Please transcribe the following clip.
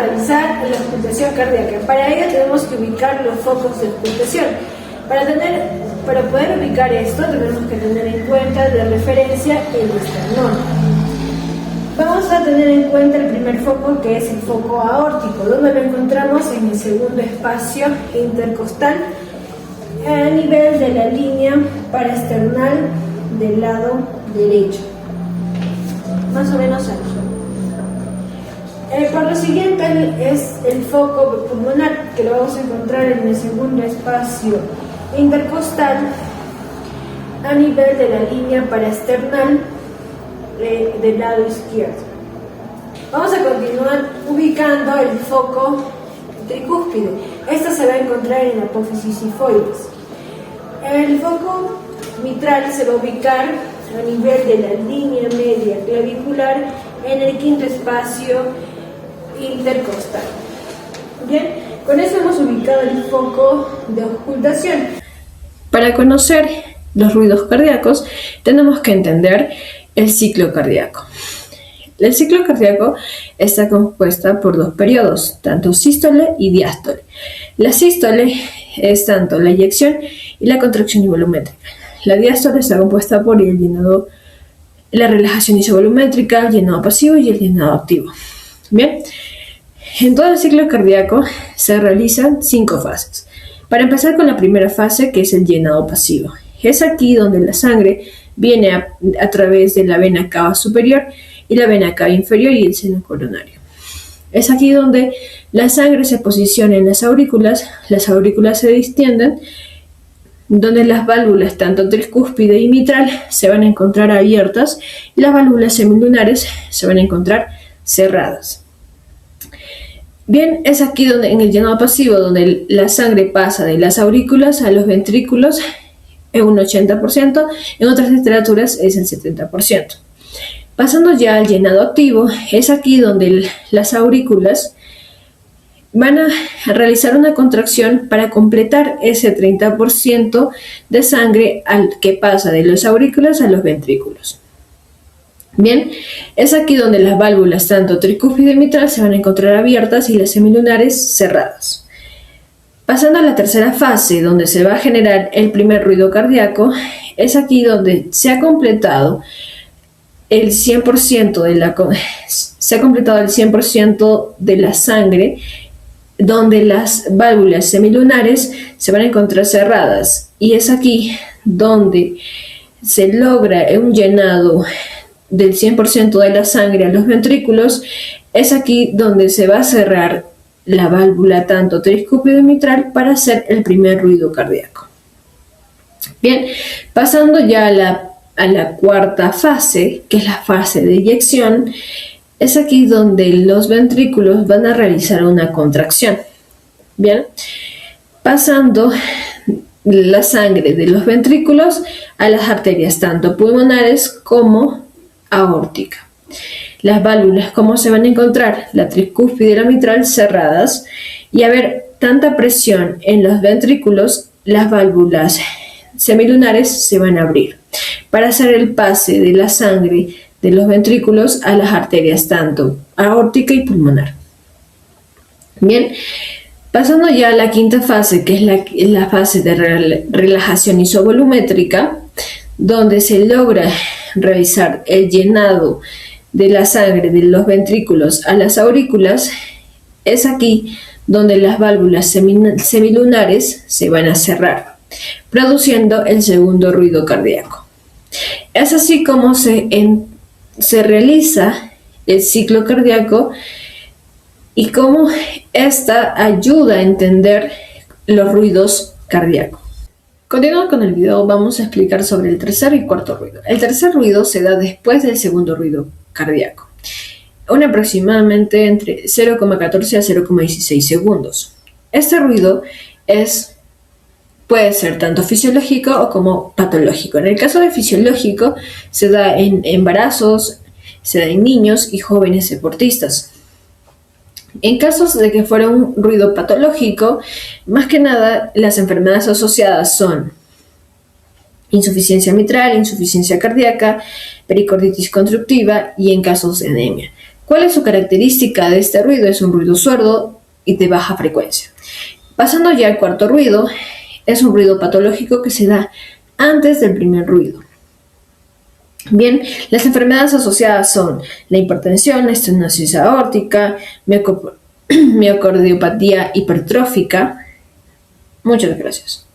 realizar la auscultación cardíaca. Para ello tenemos que ubicar los focos de auscultación. Para poder ubicar esto tenemos que tener en cuenta de referencia el esternón. Vamos a tener en cuenta el primer foco, que es el foco aórtico, donde lo encontramos en el segundo espacio intercostal a nivel de la línea paraesternal del lado derecho, más o menos aquí. Por lo siguiente es el foco pulmonar, que lo vamos a encontrar en el segundo espacio intercostal a nivel de la línea paraesternal del lado izquierdo. Vamos a continuar ubicando el foco tricúspide. Esta se va a encontrar en la apófisis sifoides. El foco mitral se va a ubicar a nivel de la línea media clavicular en el quinto espacio intercostal. Bien, con eso hemos ubicado el foco de auscultación. Para conocer los ruidos cardíacos tenemos que entender el ciclo cardíaco. El ciclo cardíaco está compuesta por dos periodos, tanto sístole y diástole. La sístole es tanto la eyección y la contracción isovolumétrica. La diástole está compuesta por el llenado, la relajación isovolumétrica, el llenado pasivo y el llenado activo. Bien, en todo el ciclo cardíaco se realizan 5 fases. Para empezar con la primera fase, que es el llenado pasivo. Es aquí donde la sangre viene a través de la vena cava superior y la vena cava inferior y el seno coronario. Es aquí donde la sangre se posiciona en las aurículas se distienden, donde las válvulas tanto tricúspide y mitral se van a encontrar abiertas y las válvulas semilunares se van a encontrar cerradas. Bien, es aquí donde en el llenado pasivo donde la sangre pasa de las aurículas a los ventrículos en un 80%, en otras literaturas es el 70%. Pasando ya al llenado activo, es aquí donde las aurículas van a realizar una contracción para completar ese 30% de sangre que pasa de las aurículas a los ventrículos. Bien, es aquí donde las válvulas tanto tricúspide y mitral se van a encontrar abiertas y las semilunares cerradas. Pasando a la tercera fase, donde se va a generar el primer ruido cardíaco, es aquí donde se ha completado el 100% de la sangre, donde las válvulas semilunares se van a encontrar cerradas, y es aquí donde se logra un llenado del 100% de la sangre a los ventrículos. Es aquí donde se va a cerrar la válvula tanto tricúspide y mitral para hacer el primer ruido cardíaco. Bien, pasando ya a la cuarta fase, que es la fase de eyección, es aquí donde los ventrículos van a realizar una contracción. Bien, pasando la sangre de los ventrículos a las arterias tanto pulmonares como aórtica. Las válvulas, ¿cómo se van a encontrar? La tricúspide y la mitral cerradas, y al haber tanta presión en los ventrículos, las válvulas semilunares se van a abrir para hacer el pase de la sangre de los ventrículos a las arterias tanto aórtica y pulmonar. Bien, pasando ya a la quinta fase, que es la fase de relajación isovolumétrica, donde se logra realizar el llenado de la sangre de los ventrículos a las aurículas. Es aquí donde las válvulas semilunares se van a cerrar, produciendo el segundo ruido cardíaco. Es así como se realiza el ciclo cardíaco y cómo esta ayuda a entender los ruidos cardíacos. Continuando con el video, vamos a explicar sobre el tercer y cuarto ruido. El tercer ruido se da después del segundo ruido cardíaco, aproximadamente entre 0,14 a 0,16 segundos. Este ruido puede ser tanto fisiológico o como patológico. En el caso de fisiológico, se da en embarazos, se da en niños y jóvenes deportistas. En casos de que fuera un ruido patológico, más que nada las enfermedades asociadas son insuficiencia mitral, insuficiencia cardíaca, pericarditis constructiva y en casos de anemia. ¿Cuál es su característica de este ruido? Es un ruido sordo y de baja frecuencia. Pasando ya al cuarto ruido, es un ruido patológico que se da antes del primer ruido. Bien, las enfermedades asociadas son la hipertensión, la estenosis aórtica, miocardiopatía hipertrófica. Muchas gracias.